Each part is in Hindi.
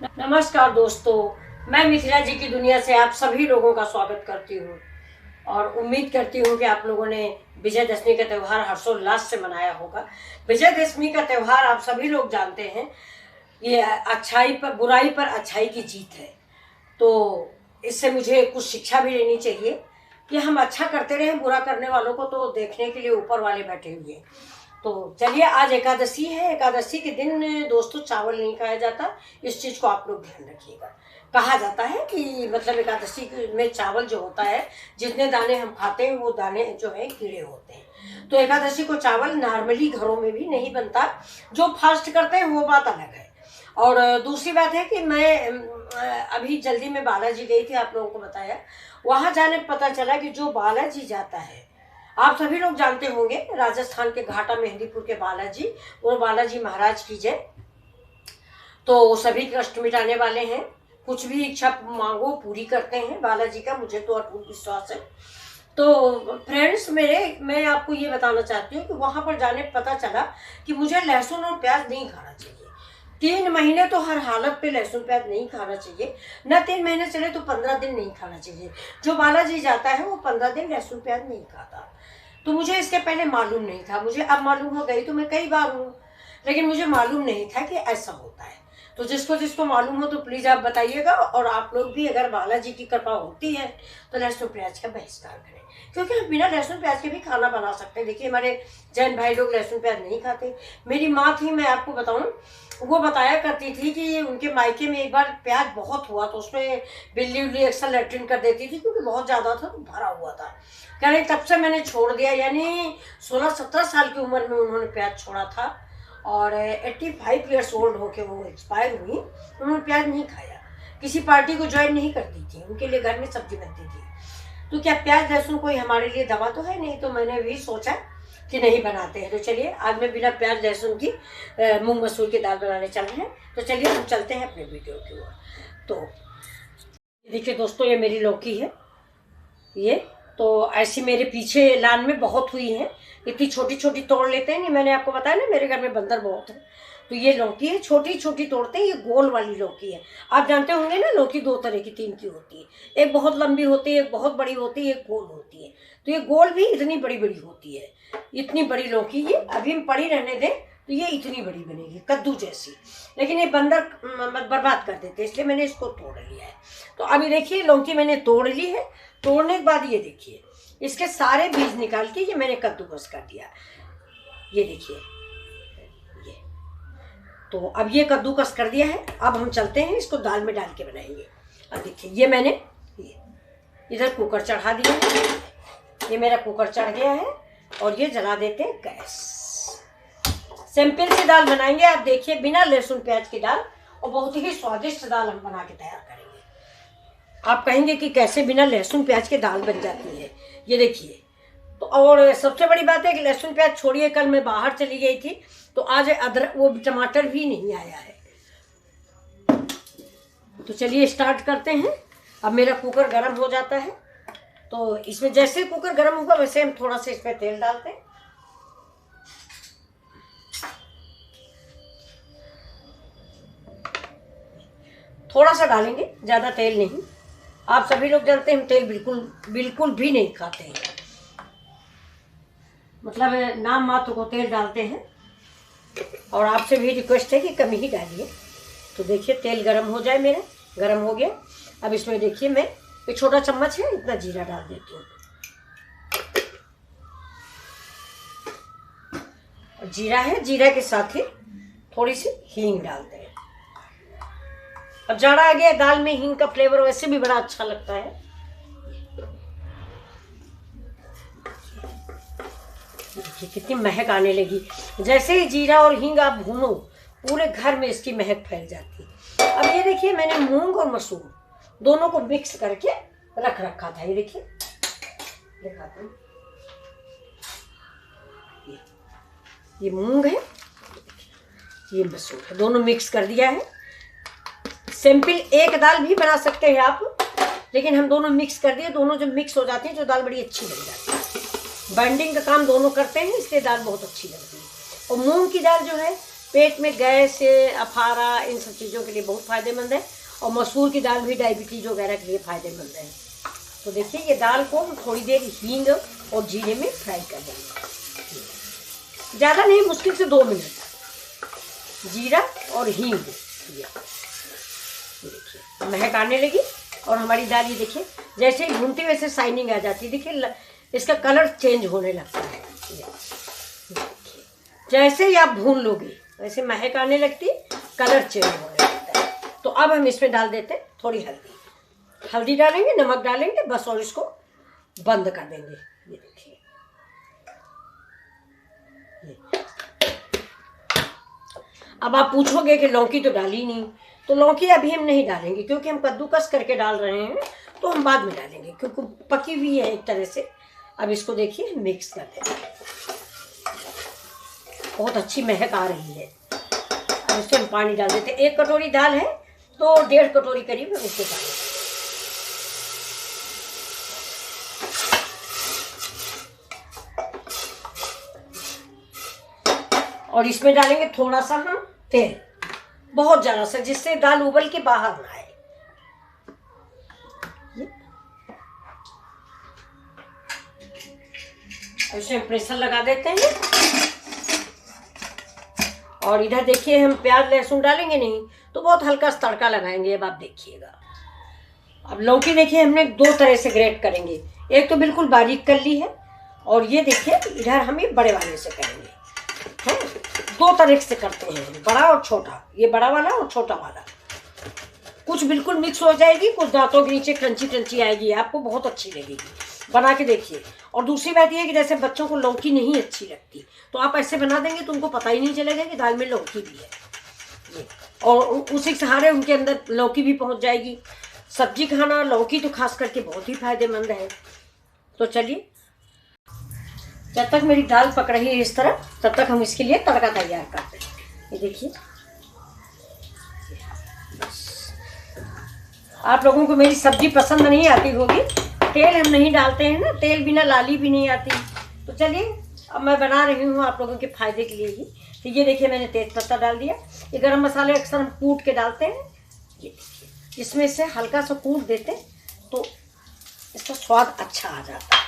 नमस्कार दोस्तों, मैं मिथिला जी की दुनिया से आप सभी लोगों का स्वागत करती हूँ और उम्मीद करती हूँ कि आप लोगों ने विजयदशमी का त्यौहार हर्षोल्लास से मनाया होगा। विजयदशमी का त्यौहार आप सभी लोग जानते हैं, ये बुराई पर अच्छाई की जीत है। तो इससे मुझे कुछ शिक्षा भी लेनी चाहिए कि हम अच्छा करते रहें, बुरा करने वालों को तो देखने के लिए ऊपर वाले बैठे हुए हैं। तो चलिए, आज एकादशी है। एकादशी के दिन दोस्तों चावल नहीं खाया जाता, इस चीज़ को आप लोग ध्यान रखिएगा। कहा जाता है कि मतलब एकादशी में चावल जो होता है, जितने दाने हम खाते हैं वो दाने जो है कीड़े होते हैं। तो एकादशी को चावल नॉर्मली घरों में भी नहीं बनता। जो फास्ट करते हैं वो बात अलग है। और दूसरी बात है कि मैं अभी जल्दी में बालाजी गई थी, आप लोगों को बताया। वहाँ जाने पता चला कि जो बालाजी जाता है, आप सभी लोग जानते होंगे, राजस्थान के घाटा मेहंदीपुर के बालाजी, वो बालाजी महाराज की जय। तो सभी कष्ट मिटाने वाले हैं, कुछ भी इच्छा मांगो पूरी करते हैं बालाजी का, मुझे तो अटूट विश्वास है। तो फ्रेंड्स मैं आपको ये बताना चाहती हूँ कि वहाँ पर जाने पता चला कि मुझे लहसुन और प्याज नहीं खाना चाहिए। 3 महीने तो हर हालत पे लहसुन प्याज नहीं खाना चाहिए, न 3 महीने चले तो 15 दिन नहीं खाना चाहिए। जो बालाजी जाता है वो 15 दिन लहसुन प्याज नहीं खाता। तो मुझे इसके पहले मालूम नहीं था, मुझे अब मालूम हो गई। तो मैं कई बार हूँ, लेकिन मुझे मालूम नहीं था कि ऐसा होता है। तो जिसको जिसको मालूम हो तो प्लीज़ आप बताइएगा। और आप लोग भी, अगर बालाजी की कृपा होती है तो लहसुन प्याज का बहिष्कार करें, क्योंकि हम बिना लहसुन प्याज के भी खाना बना सकते हैं। देखिए, हमारे जैन भाई लोग लहसुन प्याज नहीं खाते। मेरी माँ थी, मैं आपको बताऊं, वो बताया करती थी कि उनके मायके में एक बार प्याज बहुत हुआ तो उसमें बिल्ली उल्ली अक्सर लैट्रिन कर देती थी, क्योंकि बहुत ज़्यादा था तो भरा हुआ था। कह रहे तब से मैंने छोड़ दिया। यानी 16-17 साल की उम्र में उन्होंने प्याज छोड़ा था और 85 ईयर्स ओल्ड होके वो एक्सपायर हुई। उन्होंने प्याज नहीं खाया, किसी पार्टी को ज्वाइन नहीं करती थी, उनके लिए घर में सब्जी बनती थी। तो क्या प्याज लहसुन कोई हमारे लिए दवा तो है नहीं। तो मैंने भी सोचा कि नहीं बनाते हैं। तो चलिए, आज मैं बिना प्याज लहसुन की मूंग मसूर की दाल बनाने चल रहे हैं। तो चलिए हम चलते हैं अपने वीडियो की ओर। तो देखिए दोस्तों, ये मेरी लौकी है। ये तो ऐसी मेरे पीछे लान में बहुत हुई हैं, इतनी छोटी छोटी तोड़ लेते हैं। नहीं, मैंने आपको बताया ना, मेरे घर में बंदर बहुत है। तो ये लौकी है, छोटी छोटी तोड़ते हैं। ये गोल वाली लौकी है। आप जानते होंगे ना, लौकी 2 तरह की, 3 की होती है। एक बहुत लंबी होती है, एक बहुत बड़ी होती है, एक गोल होती है। तो ये गोल भी इतनी बड़ी बड़ी होती है। इतनी बड़ी लौकी ये अभी हम पड़ी रहने दें तो ये इतनी बड़ी बनेगी, कद्दू जैसी। लेकिन ये बंदर बर्बाद कर देते, इसलिए मैंने इसको तोड़ लिया है। तो अभी देखिए, लौकी मैंने तोड़ ली है। तोड़ने के बाद ये देखिए, इसके सारे बीज निकाल के ये मैंने कद्दूकस कर दिया। ये देखिए, ये तो अब ये कद्दूकस कर दिया है। अब हम चलते हैं, इसको दाल में डाल के बनाएंगे। अब देखिए, ये मैंने इधर कुकर चढ़ा दिया है। ये मेरा कुकर चढ़ गया है और ये जला देते हैं गैस। सिंपल सी दाल बनाएंगे, आप देखिए, बिना लहसुन प्याज की दाल, और बहुत ही स्वादिष्ट दाल हम बना के तैयार करेंगे। आप कहेंगे कि कैसे बिना लहसुन प्याज के दाल बन जाती है। ये देखिए, तो और सबसे बड़ी बात है कि लहसुन प्याज छोड़िए, कल मैं बाहर चली गई थी तो आज अदरक वो टमाटर भी नहीं आया है। तो चलिए स्टार्ट करते हैं। अब मेरा कुकर गर्म हो जाता है, तो इसमें जैसे कुकर गर्म होगा वैसे हम थोड़ा सा इसमें तेल डालते हैं। थोड़ा सा डालेंगे, ज़्यादा तेल नहीं। आप सभी लोग जानते हैं हम तेल बिल्कुल भी नहीं खाते हैं, मतलब नाम मात्र को तेल डालते हैं। और आपसे भी रिक्वेस्ट है कि कम ही डालिए। तो देखिए, तेल गरम हो जाए, मेरा गरम हो गया। अब इसमें देखिए, मैं एक छोटा चम्मच है इतना जीरा डाल देती हूँ। जीरा है, जीरा के साथ ही थोड़ी सी हींग डालते हैं। अब जाड़ा आ गया, दाल में हींग का फ्लेवर वैसे भी बड़ा अच्छा लगता है। देखिए कितनी महक आने लगी। जैसे ही जीरा और हींग आप भूनो, पूरे घर में इसकी महक फैल जाती है। अब ये देखिए, मैंने मूंग और मसूर दोनों को मिक्स करके रख रखा था। ये देखिए, दिखाते हैं। ये मूंग है, ये मसूर है, दोनों मिक्स कर दिया है। सिंपल एक दाल भी बना सकते हैं आप, लेकिन हम दोनों मिक्स कर दिए। दोनों जब मिक्स हो जाती है तो दाल बड़ी अच्छी बन जाती है। बाइंडिंग का काम दोनों करते हैं, इसलिए दाल बहुत अच्छी लगती है। और मूंग की दाल जो है पेट में गैस, अफारा, इन सब चीज़ों के लिए बहुत फ़ायदेमंद है। और मसूर की दाल भी डायबिटीज वगैरह के लिए फ़ायदेमंद है। तो देखिए ये दाल को हम थोड़ी देर हींग और जीरे में फ्राई कर देंगे, ज़्यादा नहीं, मुश्किल से 2 मिनट। जीरा और हींग, ये देखिए महक आने लगी और हमारी दाल ये देखिए जैसे ही भूनती वैसे शाइनिंग आ जाती है। देखिए इसका कलर चेंज होने लगता है। जैसे ही आप भून लोगे वैसे महक आने लगती है, कलर चेंज होने लगता है। तो अब हम इसमें डाल देते हैं थोड़ी हल्दी डालेंगे, नमक डालेंगे बस, और इसको बंद कर देंगे। ये देखिए अब आप पूछोगे कि लौकी तो डाली नहीं, तो लौकी अभी हम नहीं डालेंगे क्योंकि हम कद्दूकस करके डाल रहे हैं, तो हम बाद में डालेंगे क्योंकि पकी हुई है एक तरह से। अब इसको देखिए मिक्स कर देंगे, बहुत अच्छी महक आ रही है। अब इसमें हम पानी डाल देते हैं। 1 कटोरी दाल है तो 1.5 कटोरी करीब उसको पानी। और इसमें डालेंगे थोड़ा सा हम तेल, बहुत ज़्यादा सा, जिससे दाल उबल के बाहर ना आए। इसमें प्रेशर लगा देते हैं। और इधर देखिए हम प्याज लहसुन डालेंगे नहीं, तो बहुत हल्का सा तड़का लगाएंगे। अब आप देखिएगा। अब लौकी देखिए हमने 2 तरह से ग्रेट करेंगे, एक तो बिल्कुल बारीक कर ली है, और ये देखिए इधर हम ये बड़े वाले से करेंगे। हैं 2 तरह से करते हैं, बड़ा और छोटा। ये बड़ा वाला और छोटा वाला, कुछ बिल्कुल मिक्स हो जाएगी, कुछ दांतों के नीचे क्रंची क्रंची आएगी, आपको बहुत अच्छी लगेगी। बना के देखिए। और दूसरी बात ये है कि जैसे बच्चों को लौकी नहीं अच्छी लगती, तो आप ऐसे बना देंगे तो उनको पता ही नहीं चलेगा कि दाल में लौकी भी है, और उसी सहारे उनके अंदर लौकी भी पहुंच जाएगी। सब्जी खाना, लौकी तो खास करके बहुत ही फायदेमंद है। तो चलिए, जब तक मेरी दाल पक रही है इस तरह, तब तक हम इसके लिए तड़का तैयार करते हैं। ये देखिए, आप लोगों को मेरी सब्जी पसंद नहीं आती होगी, तेल हम नहीं डालते हैं ना, तेल बिना लाली भी नहीं आती। तो चलिए अब मैं बना रही हूँ आप लोगों के फायदे के लिए ही। तो ये देखिए मैंने तेज पत्ता डाल दिया। ये गरम मसाले अक्सर हम कूट के डालते हैं। ये देखिए, इसमें से हल्का सा कूट देते तो इसका स्वाद अच्छा आ जाता है।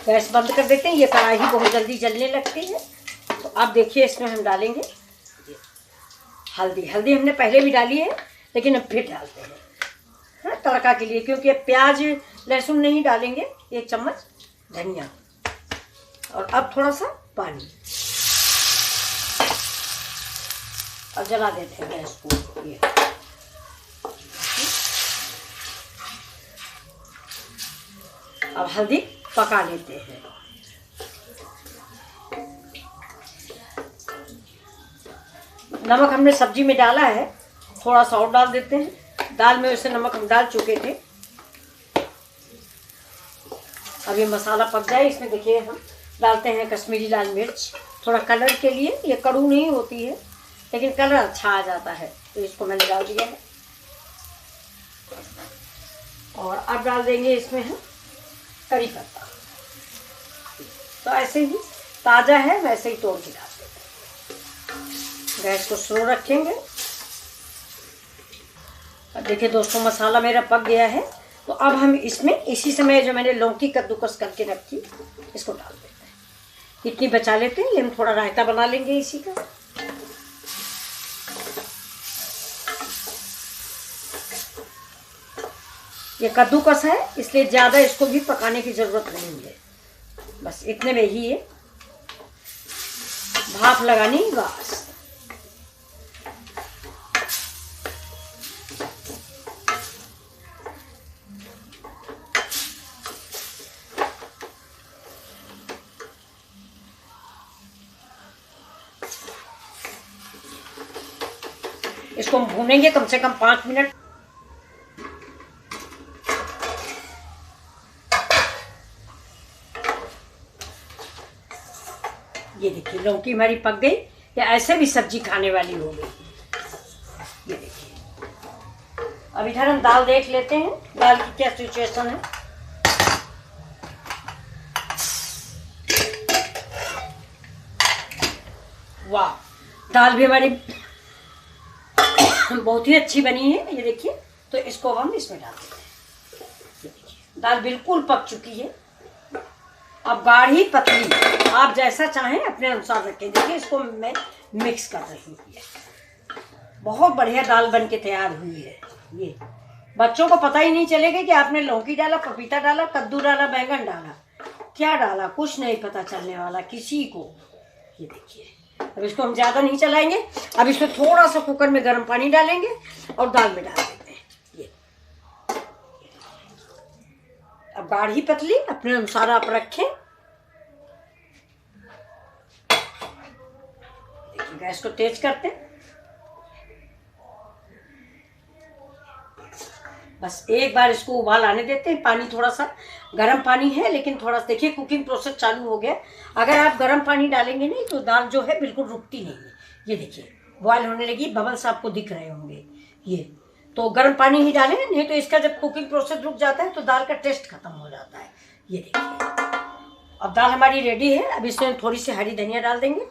गैस बंद कर देते हैं, ये कढ़ाई बहुत जल्दी जलने लगती है। तो अब देखिए इसमें हम डालेंगे हल्दी हमने पहले भी डाली है, लेकिन अब फिर डालते हैं हाँ तड़का के लिए, क्योंकि अब प्याज लहसुन नहीं डालेंगे। 1 चम्मच धनिया, और अब थोड़ा सा पानी, और जला देते हैं गैस को। ये अब हल्दी पका लेते हैं। नमक हमने सब्जी में डाला है, थोड़ा सा और डाल देते हैं। दाल में वैसे नमक हम डाल चुके थे। अब ये मसाला पक जाए, इसमें देखिए हम डालते हैं कश्मीरी लाल मिर्च, थोड़ा कलर के लिए। ये कड़ू नहीं होती है, लेकिन कलर अच्छा आ जाता है, तो इसको मैंने डाल दिया है। और अब डाल देंगे इसमें हम करी पत्ता। तो ऐसे ही ताज़ा है वैसे ही तोड़ के डाल देते हैं। गैस को स्लो रखेंगे। अब देखिए दोस्तों, मसाला मेरा पक गया है। तो अब हम इसमें इसी समय जो मैंने लौकी कद्दूकस करके रखी, इसको डाल देते हैं। इतनी बचा लेते हैं, ये हम थोड़ा रायता बना लेंगे इसी का। ये कद्दूकस है, इसलिए ज़्यादा इसको भी पकाने की ज़रूरत नहीं है, बस इतने में ही ये भाप लगानी बस। इसको हम भूनेंगे कम से कम 5 मिनट। ये देखिए लौकी हमारी पक गई, या ऐसे भी सब्जी खाने वाली हो गई। ये देखिए, अब इधर हम दाल देख लेते हैं, दाल की क्या सिचुएशन है। वाह, दाल भी हमारी बहुत ही अच्छी बनी है, ये देखिए। तो इसको हम इसमें डाल देते हैं। ये देखिए दाल बिल्कुल पक चुकी है। अब गाढ़ी पतली आप जैसा चाहें अपने अनुसार रखें। देखिए इसको मैं मिक्स कर रही हूँ। बहुत बढ़िया दाल बन के तैयार हुई है। ये बच्चों को पता ही नहीं चलेगा कि आपने लौकी डाला, पपीता डाला, कद्दू डाला, बैंगन डाला, क्या डाला, कुछ नहीं पता चलने वाला किसी को। ये देखिए अब इसको हम ज़्यादा नहीं चलाएंगे। अब इसमें थोड़ा सा कुकर में गर्म पानी डालेंगे और दाल में डाल देते हैं। ये अब गाढ़ी पतली अपने अनुसार आप रखें। देखिए गैस को तेज करते हैं। बस एक बार इसको उबाल आने देते हैं। पानी थोड़ा सा गर्म पानी है, लेकिन थोड़ा सा देखिए कुकिंग प्रोसेस चालू हो गया। अगर आप गर्म पानी डालेंगे नहीं तो दाल जो है बिल्कुल रुकती नहीं है। ये देखिए बॉयल होने लगी, बबल्स आपको दिख रहे होंगे। ये तो गर्म पानी ही डालें, नहीं तो इसका जब कुकिंग प्रोसेस रुक जाता है तो दाल का टेस्ट खत्म हो जाता है। ये देखिए अब दाल हमारी रेडी है। अब इसमें थोड़ी सी हरी धनिया डाल देंगे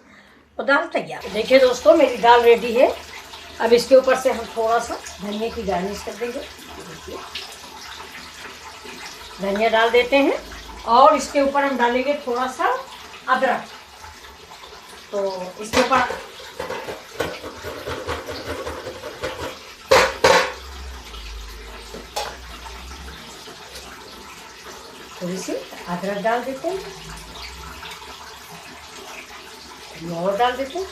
और दाल तैयार। देखिए दोस्तों मेरी दाल रेडी है। अब इसके ऊपर से हम थोड़ा सा धनिया की गार्निश कर देंगे। धनिया डाल देते हैं और इसके ऊपर हम डालेंगे थोड़ा सा अदरक। तो इसके ऊपर थोड़ी सी अदरक डाल देते हैं और डाल देते हैं।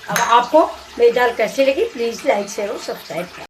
अब आपको मेरी दाल कैसी लगी प्लीज़ लाइक शेयर और सब्सक्राइब करें।